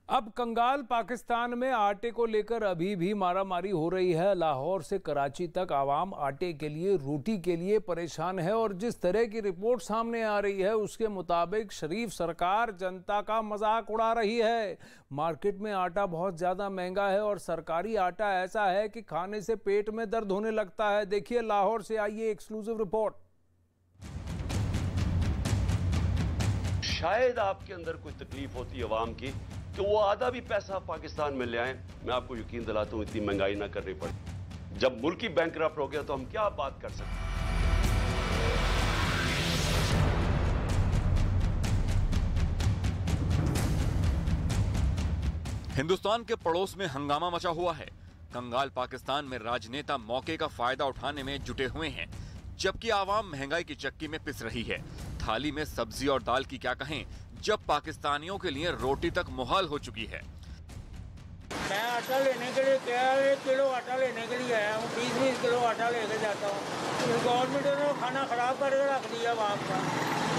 अब कंगाल पाकिस्तान में आटे को लेकर अभी भी मारामारी हो रही है। लाहौर से कराची तक आवाम आटे के लिए, रोटी के लिए परेशान है और जिस तरह की रिपोर्ट सामने आ रही है उसके मुताबिक शरीफ सरकार जनता का मजाक उड़ा रही है। मार्केट में आटा बहुत ज़्यादा महंगा है और सरकारी आटा ऐसा है कि खाने से पेट में दर्द होने लगता है। देखिए लाहौर से आई ये एक्सक्लूसिव रिपोर्ट। शायद आपके अंदर कोई तकलीफ होती है अवाम की कि वो आधा भी पैसा पाकिस्तान में ले आए। मैं आपको यकीन दिलाता हूं इतनी महंगाई ना करनी पड़े। जब मुल्क ही बैंकरप्ट हो गया तो हम क्या बात कर सकते हैं। हिंदुस्तान के पड़ोस में हंगामा मचा हुआ है। कंगाल पाकिस्तान में राजनेता मौके का फायदा उठाने में जुटे हुए हैं, जबकि आवाम महंगाई की चक्की में पिस रही है। थाली में सब्जी और दाल की क्या कहें, जब पाकिस्तानियों के लिए रोटी तक मुहाल हो चुकी है। मैं आटा लेने के लिए क्या 1 किलो आटा लेने के लिए आया हूँ, 20-20 किलो आटा लेके जाता हूँ। गवर्नमेंट ने खाना खराब करके रख दिया आवाम का।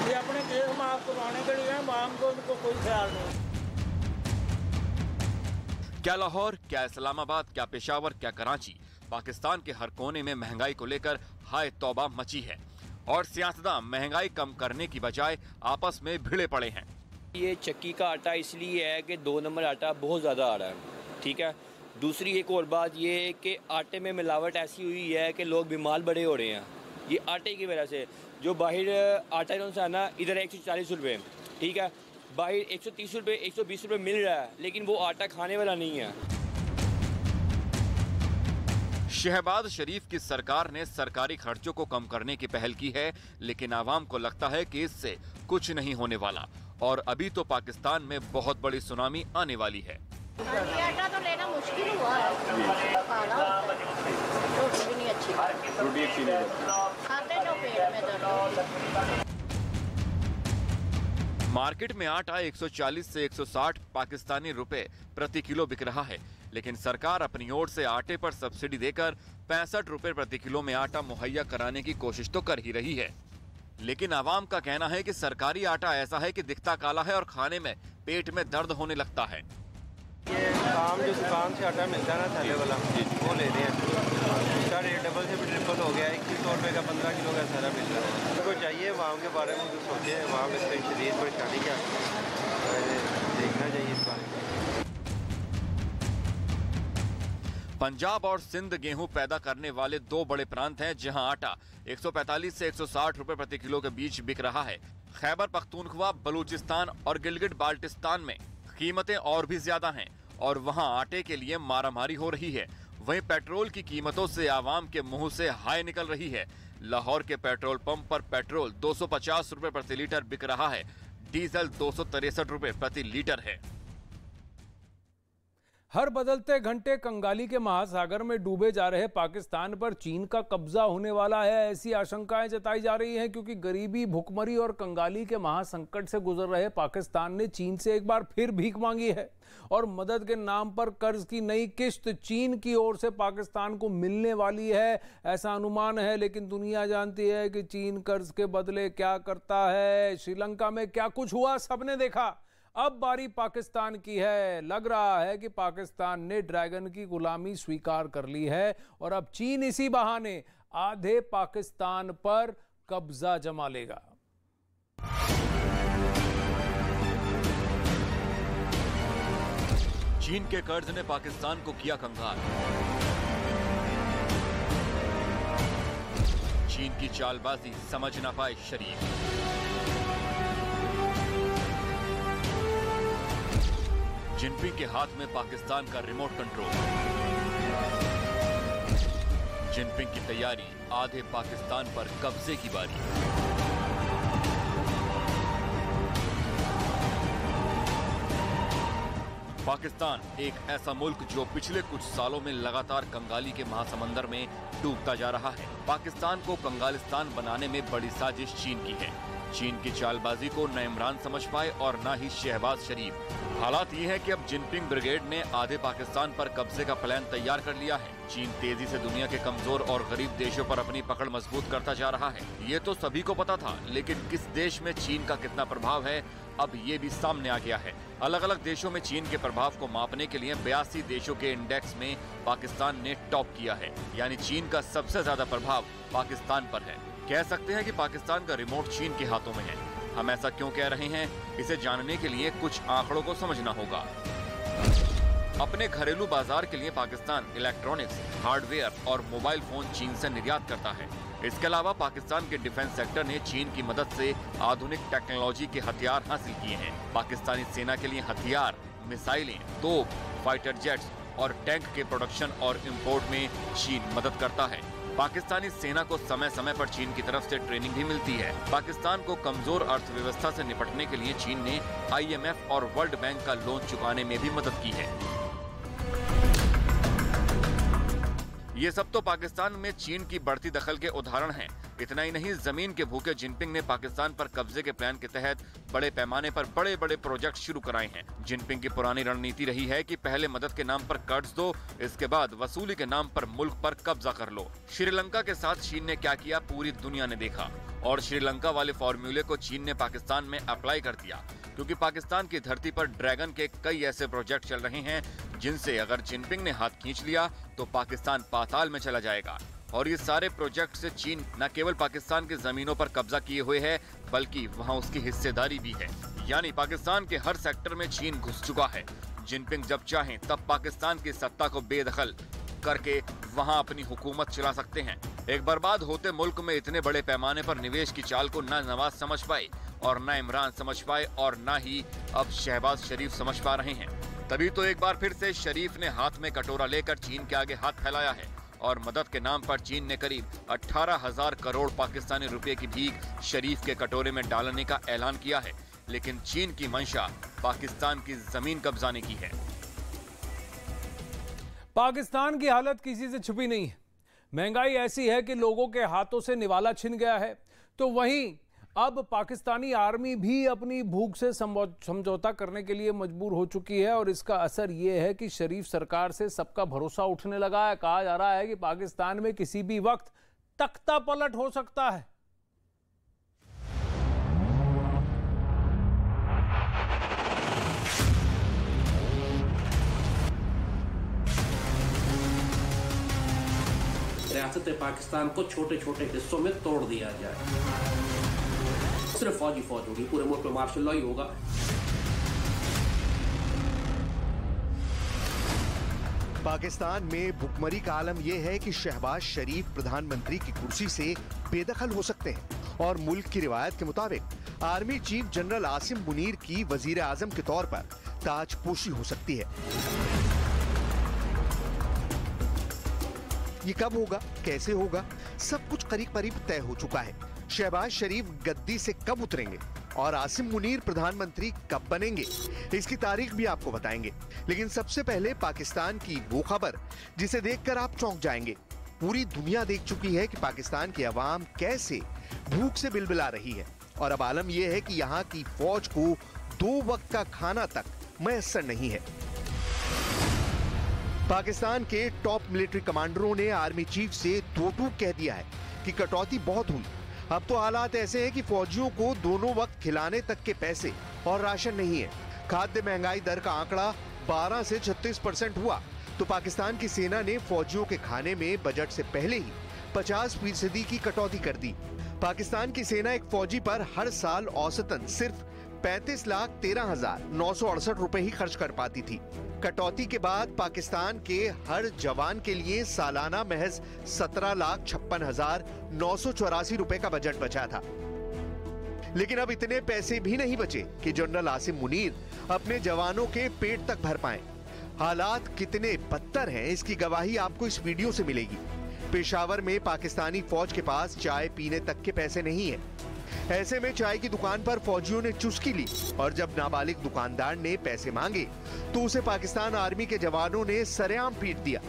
ये अपने केस माफ करवाने के लिए आवाम को उनको कोई ख्याल नहीं। क्या लाहौर, क्या इस्लामाबाद, क्या पेशावर, क्या कराची, पाकिस्तान के हर कोने में महंगाई को लेकर हाय तौबा मची है और सियासतदान महंगाई कम करने की बजाय आपस में भिड़े पड़े हैं। ये चक्की का आटा इसलिए है कि 2 नंबर आटा बहुत ज़्यादा आ रहा है, ठीक है। दूसरी एक और बात ये है कि आटे में मिलावट ऐसी हुई है कि लोग बीमार बड़े हो रहे हैं ये आटे की वजह से। जो बाहर आटा जो है ना, इधर 140 रुपये, ठीक है, बाहर 130 रुपये 120 रुपये मिल रहा है, लेकिन वो आटा खाने वाला नहीं है। शहबाज शरीफ की सरकार ने सरकारी खर्चों को कम करने की पहल की है, लेकिन आवाम को लगता है कि इससे कुछ नहीं होने वाला और अभी तो पाकिस्तान में बहुत बड़ी सुनामी आने वाली है। आटा तो लेना मुश्किल हुआ है। रोटी भी नहीं अच्छी, खाते जो पेट में दर्द। मार्केट में आटा 140 से 160 पाकिस्तानी रुपए प्रति किलो बिक रहा है, लेकिन सरकार अपनी ओर से आटे पर सब्सिडी देकर 65 रुपए प्रति किलो में आटा मुहैया कराने की कोशिश तो कर ही रही है। लेकिन आवाम का कहना है कि सरकारी आटा ऐसा है कि दिखता काला है और खाने में पेट में दर्द होने लगता है। ये आम जो दुकान से आटा मिलता है ना थैले वाला, वो ले रहे हैं। इसका रेट डबल से भी ट्रिपल हो गया है। 2100 रुपये का 15 किलो का सारा मिल रहा है। उनको चाहिए आवाम के बारे में तो सोचे, आवाम इसकी शदीद परेशानी क्या देखना चाहिए इस बारे में। पंजाब और सिंध गेहूं पैदा करने वाले 2 बड़े प्रांत हैं, जहां आटा 145 से 160 रुपए प्रति किलो के बीच बिक रहा है। खैबर पख्तूनख्वा, बलूचिस्तान और गिलगिट बाल्टिस्तान में कीमतें और भी ज्यादा हैं और वहां आटे के लिए मारामारी हो रही है। वहीं पेट्रोल की कीमतों से आवाम के मुंह से हाय निकल रही है। लाहौर के पेट्रोल पंप पर पेट्रोल 250 रुपए प्रति लीटर बिक रहा है, डीजल 263 रुपए प्रति लीटर है। हर बदलते घंटे कंगाली के महासागर में डूबे जा रहे पाकिस्तान पर चीन का कब्जा होने वाला है, ऐसी आशंकाएं जताई जा रही हैं, क्योंकि गरीबी, भुखमरी और कंगाली के महासंकट से गुजर रहे पाकिस्तान ने चीन से एक बार फिर भीख मांगी है और मदद के नाम पर कर्ज की नई किश्त चीन की ओर से पाकिस्तान को मिलने वाली है, ऐसा अनुमान है। लेकिन दुनिया जानती है कि चीन कर्ज के बदले क्या करता है। श्रीलंका में क्या कुछ हुआ सबने देखा। अब बारी पाकिस्तान की है। लग रहा है कि पाकिस्तान ने ड्रैगन की गुलामी स्वीकार कर ली है और अब चीन इसी बहाने आधे पाकिस्तान पर कब्जा जमा लेगा। चीन के कर्ज ने पाकिस्तान को किया कंगाल। चीन की चालबाजी समझ ना पाए शरीफ। जिनपिंग के हाथ में पाकिस्तान का रिमोट कंट्रोल। जिनपिंग की तैयारी, आधे पाकिस्तान पर कब्जे की बारी। पाकिस्तान एक ऐसा मुल्क जो पिछले कुछ सालों में लगातार कंगाली के महासमंदर में डूबता जा रहा है। पाकिस्तान को कंगालिस्तान बनाने में बड़ी साजिश चीन की है। चीन की चालबाजी को न इमरान समझ पाए और न ही शहबाज शरीफ। हालात ये है कि अब जिनपिंग ब्रिगेड ने आधे पाकिस्तान पर कब्जे का प्लान तैयार कर लिया है। चीन तेजी से दुनिया के कमजोर और गरीब देशों पर अपनी पकड़ मजबूत करता जा रहा है। ये तो सभी को पता था, लेकिन किस देश में चीन का कितना प्रभाव है अब ये भी सामने आ गया है। अलग अलग देशों में चीन के प्रभाव को मापने के लिए 82 देशों के इंडेक्स में पाकिस्तान ने टॉप किया है, यानी चीन का सबसे ज्यादा प्रभाव पाकिस्तान पर है। कह सकते हैं कि पाकिस्तान का रिमोट चीन के हाथों में है। हम ऐसा क्यों कह रहे हैं, इसे जानने के लिए कुछ आंकड़ों को समझना होगा। अपने घरेलू बाजार के लिए पाकिस्तान इलेक्ट्रॉनिक्स, हार्डवेयर और मोबाइल फोन चीन से निर्यात करता है। इसके अलावा पाकिस्तान के डिफेंस सेक्टर ने चीन की मदद से आधुनिक टेक्नोलॉजी के हथियार हासिल किए हैं। पाकिस्तानी सेना के लिए हथियार, मिसाइलें, तोप, फाइटर जेट्स और टैंक के प्रोडक्शन और इंपोर्ट में चीन मदद करता है। पाकिस्तानी सेना को समय समय पर चीन की तरफ से ट्रेनिंग भी मिलती है। पाकिस्तान को कमजोर अर्थव्यवस्था से निपटने के लिए चीन ने IMF और वर्ल्ड बैंक का लोन चुकाने में भी मदद की है। ये सब तो पाकिस्तान में चीन की बढ़ती दखल के उदाहरण हैं। इतना ही नहीं, जमीन के भूखे जिनपिंग ने पाकिस्तान पर कब्जे के प्लान के तहत बड़े पैमाने पर बड़े बड़े प्रोजेक्ट शुरू कराए हैं। जिनपिंग की पुरानी रणनीति रही है कि पहले मदद के नाम पर कर्ज दो, इसके बाद वसूली के नाम पर मुल्क पर कब्जा कर लो। श्रीलंका के साथ चीन ने क्या किया, पूरी दुनिया ने देखा, और श्रीलंका वाले फॉर्मूले को चीन ने पाकिस्तान में अप्लाई कर दिया, क्योंकि पाकिस्तान की धरती पर ड्रैगन के कई ऐसे प्रोजेक्ट चल रहे हैं जिनसे अगर जिनपिंग ने हाथ खींच लिया तो पाकिस्तान पाताल में चला जाएगा। और ये सारे प्रोजेक्ट से चीन न केवल पाकिस्तान की जमीनों पर कब्जा किए हुए है, बल्कि वहां उसकी हिस्सेदारी भी है। यानी पाकिस्तान के हर सेक्टर में चीन घुस चुका है। जिनपिंग जब चाहें तब पाकिस्तान की सत्ता को बेदखल करके वहां अपनी हुकूमत चला सकते हैं। एक बर्बाद होते मुल्क में इतने बड़े पैमाने पर निवेश की चाल को न नवाज समझ पाए और न इमरान समझ पाए और न ही अब शहबाज शरीफ समझ पा रहे हैं। तभी तो एक बार फिर से शरीफ ने हाथ में कटोरा लेकर चीन के आगे हाथ फैलाया है और मदद के नाम पर चीन ने करीब 18,000 करोड़ पाकिस्तानी रुपए की भीख शरीफ के कटोरे में डालने का ऐलान किया है। लेकिन चीन की मंशा पाकिस्तान की जमीन कब्जाने की है। पाकिस्तान की हालत किसी से छुपी नहीं है। महंगाई ऐसी है कि लोगों के हाथों से निवाला छिन गया है। तो वहीं अब पाकिस्तानी आर्मी भी अपनी भूख से समझौता करने के लिए मजबूर हो चुकी है और इसका असर यह है कि शरीफ सरकार से सबका भरोसा उठने लगा है। कहा जा रहा है कि पाकिस्तान में किसी भी वक्त तख्ता पलट हो सकता है। रियासत पाकिस्तान को छोटे छोटे हिस्सों में तोड़ दिया जाए। सिर्फ फौज होगी, पूरे मुल्क में मार्शल लॉ ही होगा। पाकिस्तान में भुखमरी का आलम यह है कि शहबाज शरीफ प्रधानमंत्री की कुर्सी से बेदखल हो सकते हैं और मुल्क की रिवायत के मुताबिक army chief general Asim Munir की वजीर आजम के तौर पर ताजपोशी हो सकती है। ये कब होगा, कैसे होगा, सब कुछ करीब करीब तय हो चुका है। शहबाज शरीफ गद्दी से कब उतरेंगे और आसिम मुनीर प्रधानमंत्री कब बनेंगे, इसकी तारीख भी आपको बताएंगे। लेकिन सबसे पहले पाकिस्तान की वो खबर जिसे देखकर आप चौंक जाएंगे। पूरी दुनिया देख चुकी है कि पाकिस्तान की आवाम कैसे भूख से बिलबिला रही है और अब आलम यह है कि यहाँ की फौज को 2 वक्त का खाना तक मैसर नहीं है। पाकिस्तान के टॉप मिलिट्री कमांडरों ने आर्मी चीफ से दो टूक कह दिया है कि कटौती बहुत हुई। अब तो हालात ऐसे हैं कि फौजियों को दोनों वक्त खिलाने तक के पैसे और राशन नहीं है। खाद्य महंगाई दर का आंकड़ा 12 से 36% हुआ तो पाकिस्तान की सेना ने फौजियों के खाने में बजट से पहले ही 50% की कटौती कर दी। पाकिस्तान की सेना एक फौजी पर हर साल औसतन सिर्फ 35,13,968 रुपए ही खर्च कर पाती थी। कटौती के बाद पाकिस्तान के हर जवान के लिए सालाना महज 17,56,984 रुपए का बजट बचा था। लेकिन अब इतने पैसे भी नहीं बचे कि जनरल आसिम मुनीर अपने जवानों के पेट तक भर पाएं। हालात कितने बदतर हैं इसकी गवाही आपको इस वीडियो से मिलेगी। पेशावर में पाकिस्तानी फौज के पास चाय पीने तक के पैसे नहीं है। ऐसे में चाय की दुकान पर फौजियों ने चुस्की ली और जब नाबालिग दुकानदार ने पैसे मांगे तो उसे पाकिस्तान आर्मी के जवानों ने सरेआम पीट दिया।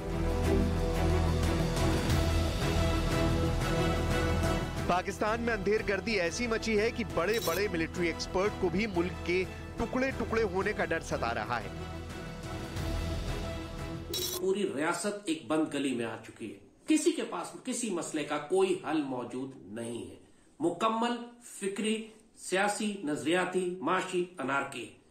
पाकिस्तान में अंधेरगर्दी ऐसी मची है कि बड़े बड़े मिलिट्री एक्सपर्ट को भी मुल्क के टुकड़े टुकड़े होने का डर सता रहा है। पूरी रियासत एक बंद गली में आ चुकी है। किसी के पास किसी मसले का कोई हल मौजूद नहीं है। मुकम्मल फिक्री सियासी, नजरियाती, माशी अनारकी,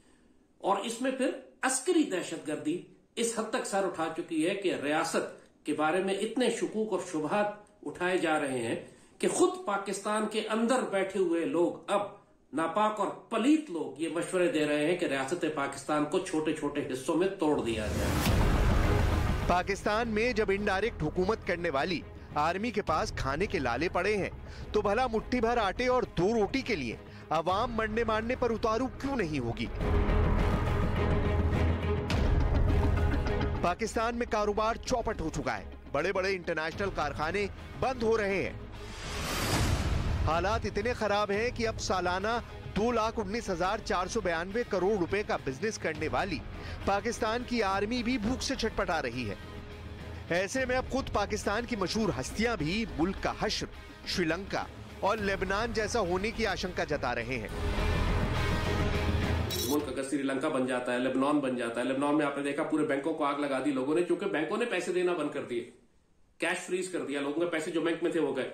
और इसमें फिर अस्करी दहशतगर्दी इस हद तक सर उठा चुकी है कि रियासत के बारे में इतने शुकूक और शुबहात उठाए जा रहे हैं कि खुद पाकिस्तान के अंदर बैठे हुए लोग, अब नापाक और पलीत लोग, ये मशवरे दे रहे हैं कि रियासत पाकिस्तान को छोटे छोटे हिस्सों में तोड़ दिया जाए। पाकिस्तान में जब इनडायरेक्ट हुकूमत करने वाली आर्मी के पास खाने के लाले पड़े हैं, तो भला मुट्ठी भर आटे और 2 रोटी के लिए अवाम मरने मारने पर उतारू क्यों नहीं होगी? पाकिस्तान में कारोबार चौपट हो चुका है। बड़े बड़े इंटरनेशनल कारखाने बंद हो रहे हैं। हालात इतने खराब हैं कि अब सालाना 2,19,492 करोड़ रुपए का बिजनेस करने वाली पाकिस्तान की आर्मी भी भूख से छटपटा रही है। ऐसे में अब खुद पाकिस्तान की मशहूर हस्तियां भी मुल्क का हश्र, श्रीलंका और लेबनान जैसा होने की आशंका जता रहे हैं। मुल्क अगर श्रीलंका बन जाता है, लेबनान बन जाता है, लेबनान में आपने देखा पूरे बैंकों को आग लगा दी लोगों ने, क्योंकि बैंकों ने पैसे देना बंद कर दिए, कैश फ्रीज कर दिया, लोगों के पैसे जो बैंक में थे वो गए।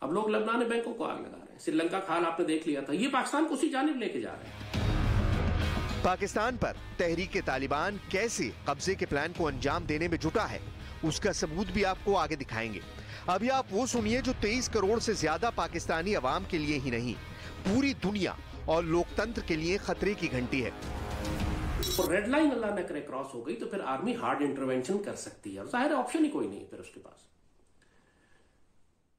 अब लोग लेबनान में बैंकों को आग लगा रहे हैं। श्रीलंका का हाल आपने देख लिया था। ये पाकिस्तान को उसी जानिब लेके जा रहे हैं। पाकिस्तान पर तहरीक तालिबान कैसे कब्जे के प्लान को अंजाम देने में जुटा है, उसका सबूत भी आपको आगे दिखाएंगे। अभी आप वो सुनिए जो 23 करोड़ से ज्यादा पाकिस्तानी अवाम के लिए ही नहीं, पूरी दुनिया और लोकतंत्र के लिए खतरे की घंटी है। और रेड लाइन अल्लाह न करे क्रॉस हो गई तो फिर आर्मी हार्ड इंटरवेंशन कर सकती है, और जाहिर ऑप्शन ही कोई नहीं फिर उसके पास।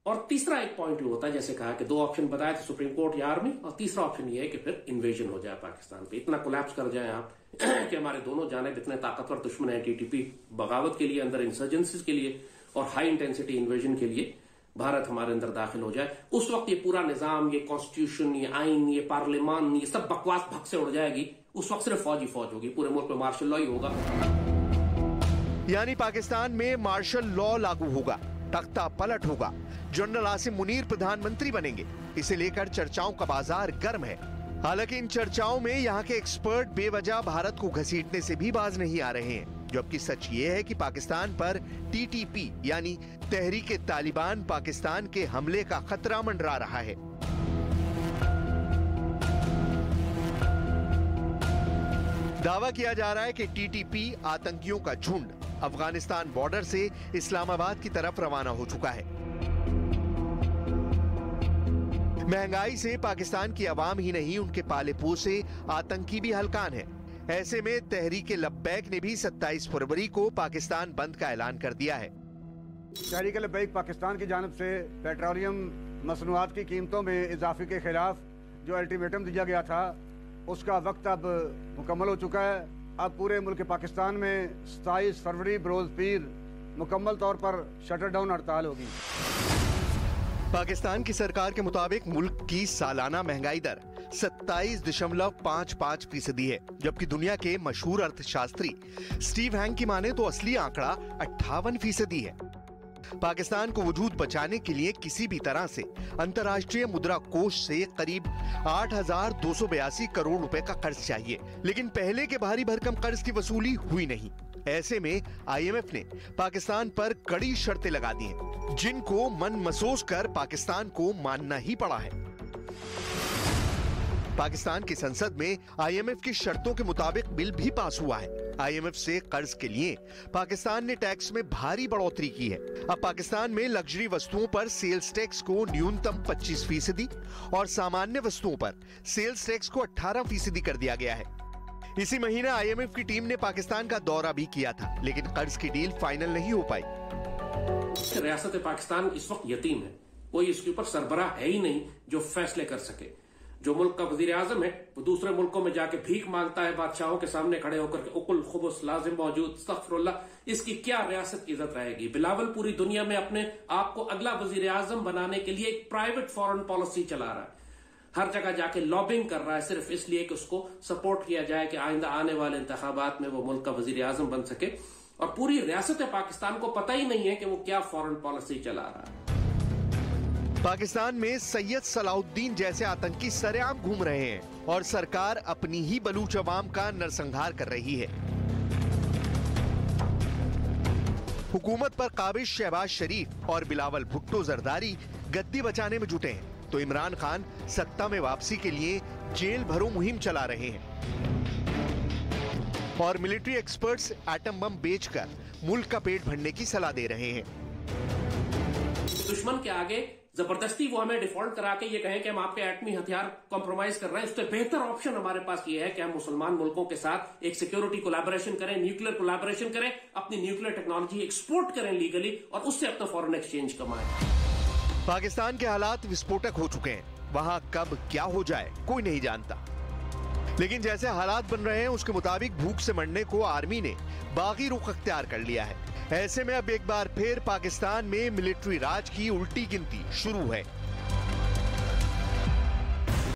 और तीसरा एक पॉइंट होता है, जैसे कहा कि 2 ऑप्शन बताए थे, सुप्रीम कोर्ट या आर्मी, और तीसरा ऑप्शन ये है कि फिर इन्वेजन हो जाए पाकिस्तान पे, इतना कोलैप्स कर जाए आप कि हमारे दोनों जानिब इतने ताकतवर दुश्मन है, टीटीपी बगावत के लिए, अंदर इंसर्जेंसीज के लिए और हाई इंटेंसिटी इन्वेजन के लिए भारत हमारे अंदर दाखिल हो जाए। उस वक्त ये पूरा निजाम, ये कॉन्स्टिट्यूशन, ये आइन, ये पार्लियामान, ये सब बकवास भग से उड़ जाएगी। उस वक्त सिर्फ फौज ही फौज होगी, पूरे मुल्क में मार्शल लॉ ही होगा। यानी पाकिस्तान में मार्शल लॉ लागू होगा, तख्ता पलट होगा, जनरल आसिम मुनीर प्रधानमंत्री बनेंगे। इसे लेकर चर्चाओं का बाजार गर्म है। हालांकि इन चर्चाओं में यहाँ के एक्सपर्ट बेवजह भारत को घसीटने से भी बाज नहीं आ रहे हैं, जबकि सच ये है कि पाकिस्तान पर टीटीपी यानी तहरीक तालिबान पाकिस्तान के हमले का खतरा मंडरा रहा है। दावा किया जा रहा है कि टीटीपी आतंकियों का झुंड अफगानिस्तान बॉर्डर से इस्लामाबाद की तरफ रवाना हो चुका है। महंगाई से पाकिस्तान की आवाम ही नहीं, उनके पाले पोसे आतंकी भी हलकान है। ऐसे में तहरीक लब्बैक ने भी 27 फरवरी को पाकिस्तान बंद का ऐलान कर दिया है। तहरीक लब्बैक पाकिस्तान की जानिब से पेट्रोलियम मसनूआत की कीमतों में इजाफे के खिलाफ जो अल्टीमेटम दिया गया था, उसका वक्त अब मुकम्मल हो चुका है। अब पूरे मुल्क पाकिस्तान में 27 फरवरी बरोज पीर मुकम्मल तौर पर शटर डाउन हड़ताल होगी। पाकिस्तान की सरकार के मुताबिक मुल्क की सालाना महंगाई दर 27.55% है, जबकि दुनिया के मशहूर अर्थशास्त्री स्टीव हैंक की माने तो असली आंकड़ा 58% है। पाकिस्तान को वजूद बचाने के लिए किसी भी तरह से अंतर्राष्ट्रीय मुद्रा कोष से करीब 8,282 करोड़ रुपए का कर्ज चाहिए, लेकिन पहले के भारी भरकम कर्ज की वसूली हुई नहीं। ऐसे में IMF ने पाकिस्तान पर कड़ी शर्तें लगा दी हैं, जिनको मन मसोस कर पाकिस्तान को मानना ही पड़ा है। पाकिस्तान की संसद में IMF की शर्तों के मुताबिक बिल भी पास हुआ है। IMF से कर्ज के लिए पाकिस्तान ने टैक्स में भारी बढ़ोतरी की है। अब पाकिस्तान में लग्जरी वस्तुओं पर सेल्स टैक्स को न्यूनतम 25% और सामान्य वस्तुओं पर सेल्स टैक्स को 18% कर दिया गया है। इसी महीने IMF की टीम ने पाकिस्तान का दौरा भी किया था, लेकिन कर्ज की डील फाइनल नहीं हो पाई। रियासत पाकिस्तान इस वक्त यतीम है, कोई इसके ऊपर सरबराह है ही नहीं जो फैसले कर सके। जो मुल्क का वजीर आजम है वो दूसरे मुल्कों में जाके भीख मांगता है, बादशाहों के सामने खड़े होकर के उकुल खुबुस लाजिम मौजूद, अस्तगफिरुल्लाह। इसकी क्या रियासत की इज्जत रहेगी? बिलावल पूरी दुनिया में अपने आप को अगला वजीर आजम बनाने के लिए एक प्राइवेट फॉरेन पॉलिसी चला रहा है, हर जगह जाके लॉबिंग कर रहा है सिर्फ इसलिए कि उसको सपोर्ट किया जाए कि आइंदा आने वाले इंतखाबात में वो मुल्क का वजीर आजम बन सके। और पूरी रियासत पाकिस्तान को पता ही नहीं है कि वो क्या फॉरेन पॉलिसी चला रहा है। पाकिस्तान में सैयद सलाउद्दीन जैसे आतंकी सरेआम घूम रहे हैं और सरकार अपनी ही बलूच अवाम का नरसंहार कर रही है। हुकूमत पर काबिज शहबाज शरीफ और बिलावल भुट्टो जरदारी गद्दी बचाने में जुटे हैं। तो इमरान खान सत्ता में वापसी के लिए जेल भरो मुहिम चला रहे हैं और मिलिट्री एक्सपर्ट्स एटम बम बेचकर मुल्क का पेट भरने की सलाह दे रहे हैं। दुश्मन के आगे जबरदस्ती वो हमें डिफॉल्ट करा के ये कहें कि हम आपके एटमी हथियार कॉम्प्रोमाइज कर रहे हैं, उससे बेहतर ऑप्शन हमारे पास ये है कि हम मुसलमान मुल्कों के साथ एक सिक्योरिटी कोलैबोरेशन करें, न्यूक्लियर कोलैबोरेशन करें, अपनी न्यूक्लियर टेक्नोलॉजी एक्सपोर्ट करें लीगली और उससे अपना फॉरेन एक्सचेंज कमाएं। पाकिस्तान के हालात विस्फोटक हो चुके हैं, वहां कब क्या हो जाए कोई नहीं जानता, लेकिन जैसे हालात बन रहे हैं उसके मुताबिक भूख से मरने को आर्मी ने बागी रुख अख्तियार कर लिया है। ऐसे में अब एक बार फिर पाकिस्तान में मिलिट्री राज की उल्टी गिनती शुरू है।